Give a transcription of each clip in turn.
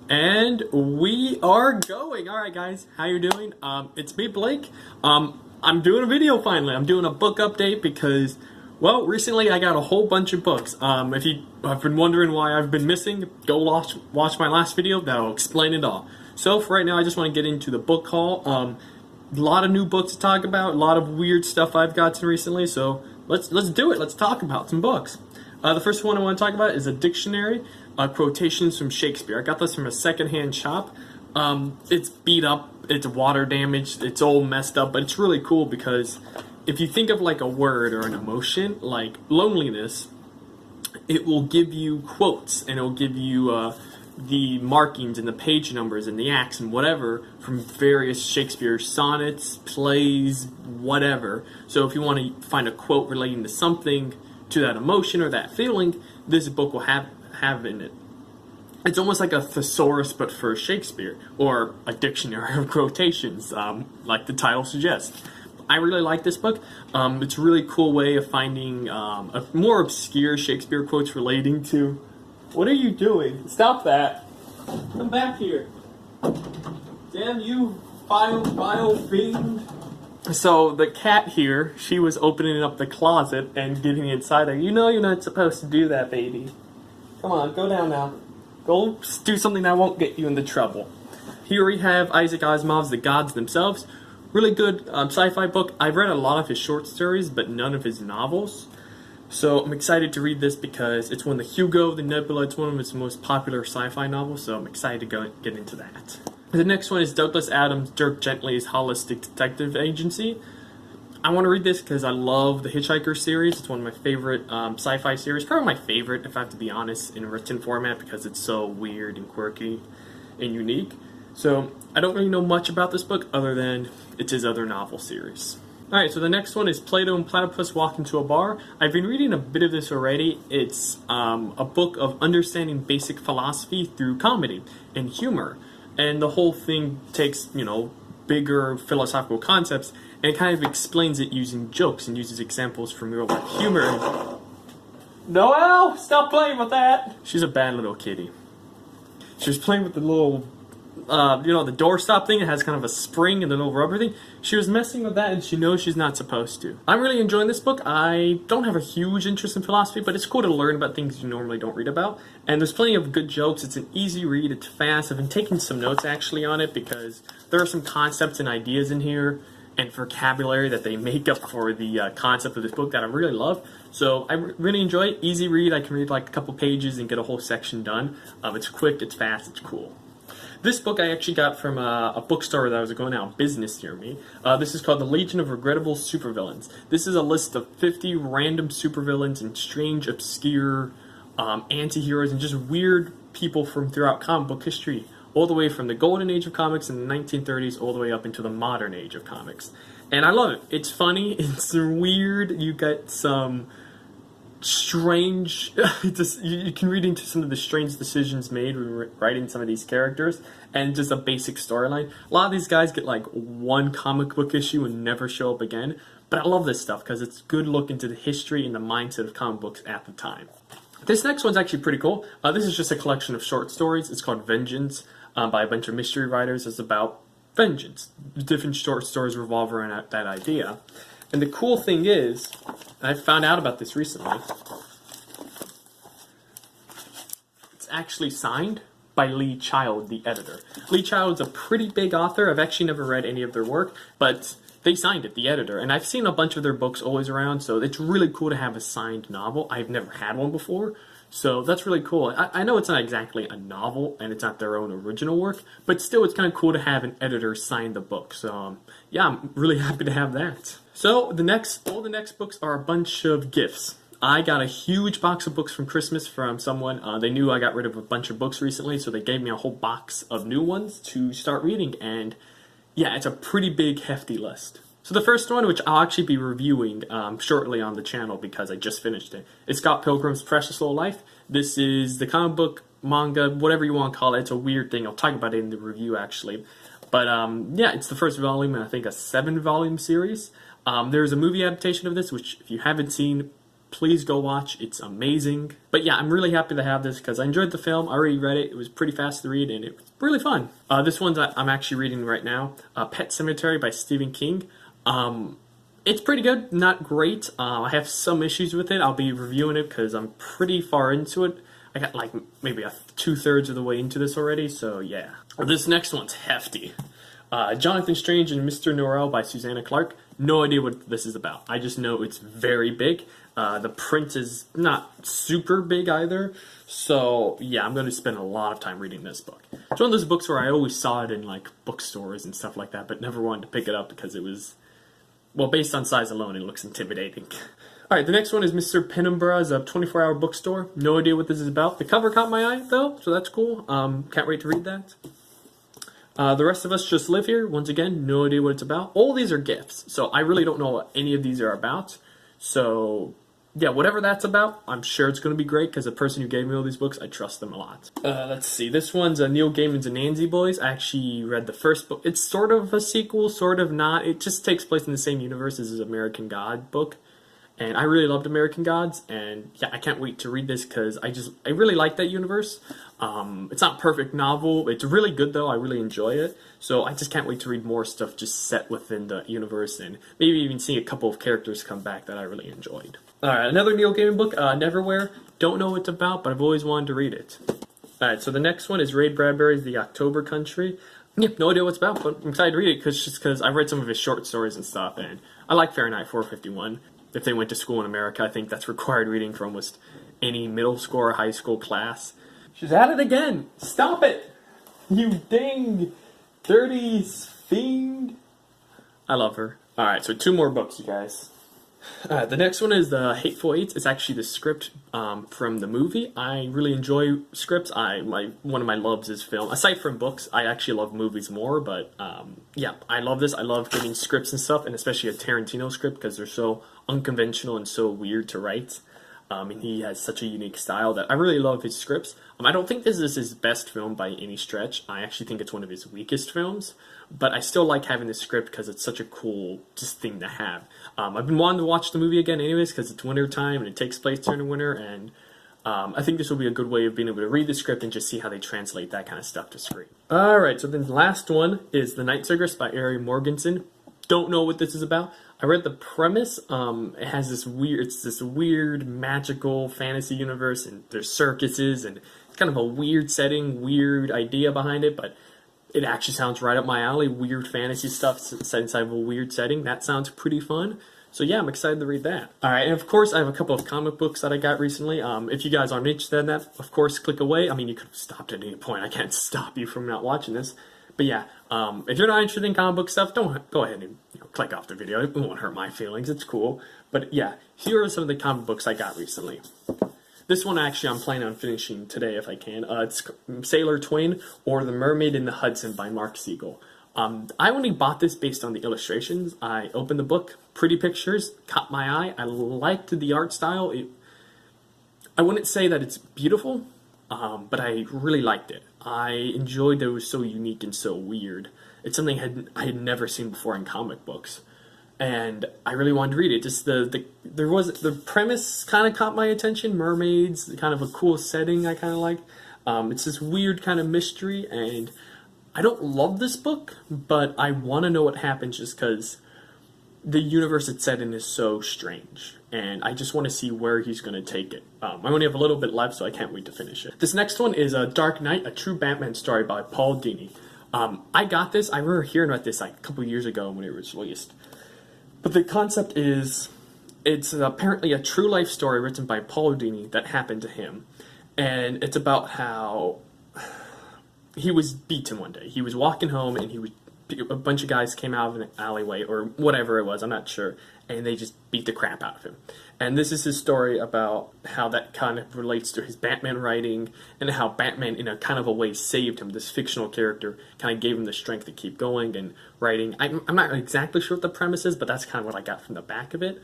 And we are going. All right, guys, how you doing? It's me, Blake. I'm doing a video finally. I'm doing a book update because, well, recently I got a whole bunch of books. If you have been wondering why I've been missing, go watch my last video. That'll explain it all. So for right now, I just want to get into the book haul. A lot of new books to talk about. A lot of weird stuff I've gotten recently. So let's do it. Let's talk about some books. The first one I want to talk about is a dictionary, quotations from Shakespeare. I got this from a secondhand shop. It's beat up, it's water damaged, it's all messed up, but it's really cool because if you think of like a word or an emotion, like loneliness, it will give you quotes and it'll give you the markings and the page numbers and the acts and whatever from various Shakespeare sonnets, plays, whatever. So if you want to find a quote relating to something, to that emotion or that feeling, this book will have in it. It's almost like a thesaurus but for Shakespeare, or a dictionary of quotations, like the title suggests. I really like this book. It's a really cool way of finding a more obscure Shakespeare quotes relating to... What are you doing? Stop that. Come back here. Damn you, vile fiend. So the cat here, she was opening up the closet and getting inside there. You know you're not supposed to do that, baby. Come on, go down now. Go do something that won't get you into trouble. Here we have Isaac Asimov's The Gods Themselves. Really good sci-fi book. I've read a lot of his short stories, but none of his novels. So I'm excited to read this because it's won the Hugo, the Nebula. It's one of his most popular sci-fi novels, so I'm excited to go get into that. The next one is Douglas Adams' Dirk Gently's Holistic Detective Agency. I want to read this because I love the Hitchhiker series. It's one of my favorite sci-fi series. Probably my favorite, if I have to be honest, in a written format because it's so weird and quirky and unique. So I don't really know much about this book other than it's his other novel series. Alright, so the next one is Plato and Platypus Walk into a Bar. I've been reading a bit of this already. It's a book of understanding basic philosophy through comedy and humor. And the whole thing takes, bigger philosophical concepts and kind of explains it using jokes and uses examples from real life humor. Noelle, stop playing with that! She's a bad little kitty. She was playing with the little, the doorstop thing. It has kind of a spring and the little rubber thing. She was messing with that and she knows she's not supposed to. I'm really enjoying this book. I don't have a huge interest in philosophy, but it's cool to learn about things you normally don't read about. And there's plenty of good jokes. It's an easy read. It's fast. I've been taking some notes actually on it because there are some concepts and ideas in here and vocabulary that they make up for the concept of this book that I really love. So I really enjoy it. Easy read. I can read like a couple pages and get a whole section done. It's quick, it's fast, it's cool. This book I actually got from a bookstore that was going out of business near me. This is called The Legion of Regrettable Supervillains. This is a list of 50 random supervillains and strange, obscure anti-heroes and just weird people from throughout comic book history, all the way from the golden age of comics in the 1930s all the way up into the modern age of comics. And I love it. It's funny, it's weird, you get some strange, you can read into some of the strange decisions made when writing some of these characters, and just a basic storyline. A lot of these guys get like one comic book issue and never show up again, but I love this stuff because it's a good look into the history and the mindset of comic books at the time. This next one's actually pretty cool. This is just a collection of short stories. It's called Vengeance by a bunch of mystery writers. It's about vengeance. Different short stories revolve around that idea. And the cool thing is, I found out about this recently, it's actually signed by Lee Child, the editor. Lee Child's a pretty big author. I've actually never read any of their work, but they signed it, the editor. And I've seen a bunch of their books always around, so it's really cool to have a signed novel. I've never had one before, so that's really cool. I know it's not exactly a novel, and it's not their own original work, but still it's kind of cool to have an editor sign the book. So, yeah, I'm really happy to have that. So, all the next books are a bunch of gifts. I got a huge box of books from Christmas from someone. They knew I got rid of a bunch of books recently, so they gave me a whole box of new ones to start reading, and yeah, it's a pretty big, hefty list. So the first one, which I'll actually be reviewing shortly on the channel because I just finished it, is Scott Pilgrim's Precious Little Life. This is the comic book, manga, whatever you want to call it. It's a weird thing. I'll talk about it in the review, actually. But yeah, it's the first volume in, I think, a 7-volume series. There's a movie adaptation of this, which if you haven't seen, please go watch. It's amazing. But yeah, I'm really happy to have this because I enjoyed the film. I already read it. It was pretty fast to read and it was really fun. This one's I'm actually reading right now, Pet Sematary by Stephen King. It's pretty good, not great. I have some issues with it. I'll be reviewing it because I'm pretty far into it. I got like maybe 2/3 of the way into this already, so yeah. This next one's hefty. Jonathan Strange and Mr. Norrell by Susanna Clarke. No idea what this is about. I just know it's very big. The print is not super big either. So yeah, I'm going to spend a lot of time reading this book. It's one of those books where I always saw it in like bookstores and stuff like that, but never wanted to pick it up because it was, well, based on size alone, it looks intimidating. Alright, the next one is Mr. Penumbra's 24-hour bookstore. No idea what this is about. The cover caught my eye, though, so that's cool. Can't wait to read that. The Rest of Us Just Live Here. Once again, no idea what it's about. All these are gifts, so I really don't know what any of these are about. So, yeah, whatever that's about, I'm sure it's going to be great, because the person who gave me all these books, I trust them a lot. Let's see, this one's Neil Gaiman's Anansi Boys. I actually read the first book. It's sort of a sequel, sort of not. It just takes place in the same universe as his American God book. And I really loved American Gods, and yeah, I can't wait to read this because I really like that universe. It's not a perfect novel. It's really good though. I really enjoy it. So I just can't wait to read more stuff just set within the universe and maybe even see a couple of characters come back that I really enjoyed. Alright, another Neil Gaiman book, Neverwhere. Don't know what it's about, but I've always wanted to read it. Alright, so the next one is Ray Bradbury's The October Country. Yep, no idea what it's about, but I'm excited to read it because I've read some of his short stories and stuff, and I like Fahrenheit 451. If they went to school in America, I think that's required reading for almost any middle school or high school class. She's at it again! Stop it! You dang dirty fiend! I love her. Alright, so 2 more books, you guys. The next one is The Hateful Eight. It's actually the script from the movie. I really enjoy scripts. One of my loves is film. Aside from books, I actually love movies more, but yeah, I love this. I love getting scripts and stuff, and especially a Tarantino script because they're so unconventional and so weird to write. And he has such a unique style that I really love his scripts. I don't think this is his best film by any stretch. I actually think it's one of his weakest films, but I still like having this script because it's such a cool just thing to have. I've been wanting to watch the movie again anyways because it's winter time and it takes place during the winter, and I think this will be a good way of being able to read the script and just see how they translate that kind of stuff to screen. Alright, so then the last one is The Night Circus by Ari Morgenson. Don't know what this is about. I read the premise. It has this weird magical fantasy universe, and there's circuses, and it's kind of a weird setting, weird idea behind it, but it actually sounds right up my alley. Weird fantasy stuff set inside of a weird setting. That sounds pretty fun. So yeah, I'm excited to read that. Alright, and of course I have a couple of comic books that I got recently. If you guys aren't interested in that, of course click away. I mean, you could have stopped at any point. I can't stop you from not watching this. But yeah, if you're not interested in comic book stuff, don't go ahead and click off the video. It won't hurt my feelings. It's cool. But yeah, here are some of the comic books I got recently. This one actually I'm planning on finishing today if I can. It's Sailor Twin or The Mermaid in the Hudson by Mark Siegel. I only bought this based on the illustrations. I opened the book, pretty pictures, caught my eye. I liked the art style. I wouldn't say that it's beautiful, but I really liked it. I enjoyed that it was so unique and so weird. It's something I had never seen before in comic books, and I really wanted to read it. Just the premise kind of caught my attention. Mermaids, kind of a cool setting I kind of like. It's this weird kind of mystery, and I don't love this book, but I want to know what happens just because the universe it's set in is so strange, and I just want to see where he's going to take it. I only have a little bit left, so I can't wait to finish it. This next one is Dark Knight, a true Batman story by Paul Dini. I got this. I remember hearing about this like a couple years ago when it was released. But the concept is, it's apparently a true life story written by Paul Dini that happened to him, and it's about how he was beaten one day. He was walking home, and a bunch of guys came out of an alleyway, or whatever it was, I'm not sure, and they just beat the crap out of him. And this is his story about how that kind of relates to his Batman writing, and how Batman, in a kind of a way, saved him. This fictional character kind of gave him the strength to keep going and writing. I'm not exactly sure what the premise is, but that's kind of what I got from the back of it.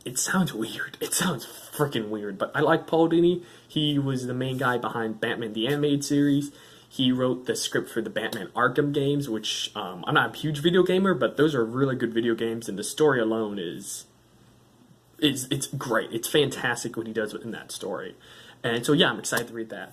It sounds weird. It sounds freaking weird, but I like Paul Dini. He was the main guy behind Batman the Animated Series. He wrote the script for the Batman Arkham games, which I'm not a huge video gamer, but those are really good video games, and the story alone is it's great. It's fantastic what he does in that story. And so yeah, I'm excited to read that.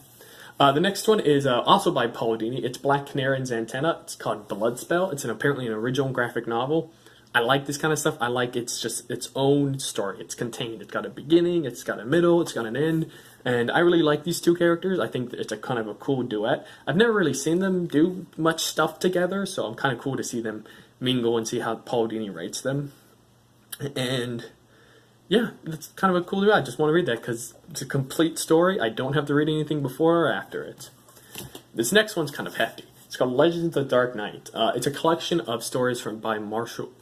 The next one is also by Paul Dini. It's Black Canary and Zatanna. It's called Bloodspell. It's apparently an original graphic novel. I like this kind of stuff. I like it's just its own story. It's contained. It's got a beginning. It's got a middle. It's got an end. And I really like these two characters. I think it's a kind of a cool duet. I've never really seen them do much stuff together, so I'm kind of cool to see them mingle and see how Paul Dini writes them. And yeah, it's kind of a cool duet. I just want to read that because it's a complete story. I don't have to read anything before or after it. This next one's kind of hefty. It's called Legends of the Dark Knight. It's a collection of stories by Marshall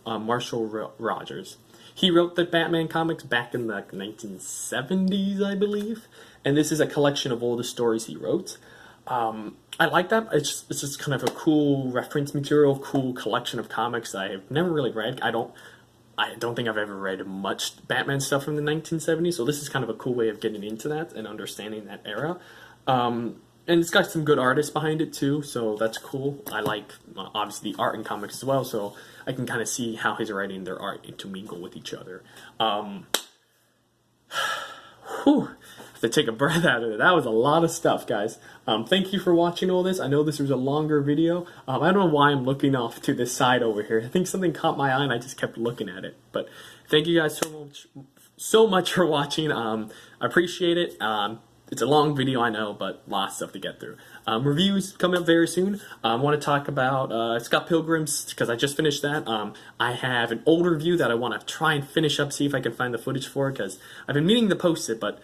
Rogers. He wrote the Batman comics back in the 1970s, I believe, and this is a collection of all the stories he wrote. I like that. It's just kind of a cool reference material, cool collection of comics that I've never really read. I don't think I've ever read much Batman stuff from the 1970s, so this is kind of a cool way of getting into that and understanding that era. And it's got some good artists behind it too, so that's cool. I like, obviously, the art in comics as well, so I can kind of see how his writing and their art intermingle with each other. Whew, I have to take a breath out of it. That was a lot of stuff, guys. Thank you for watching all this. I know this was a longer video. I don't know why I'm looking off to this side over here. I think something caught my eye and I just kept looking at it. But thank you guys so much for watching. I appreciate it. It's a long video, I know, but lots of stuff to get through. Reviews coming up very soon. I want to talk about Scott Pilgrim's, because I just finished that. I have an old review that I want to try and finish up, see if I can find the footage for, because I've been meaning to post it, but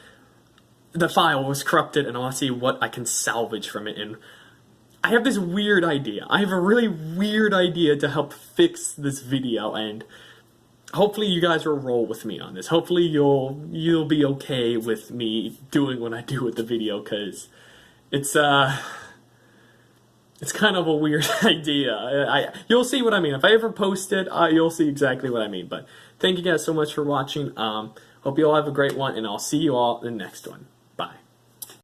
the file was corrupted, and I want to see what I can salvage from it. And I have this weird idea. I have a really weird idea to help fix this video, and hopefully you guys will roll with me on this. Hopefully you'll be okay with me doing what I do with the video, because it's kind of a weird idea. You'll see what I mean. If I ever post it, you'll see exactly what I mean. But thank you guys so much for watching. Hope you all have a great one, and I'll see you all in the next one.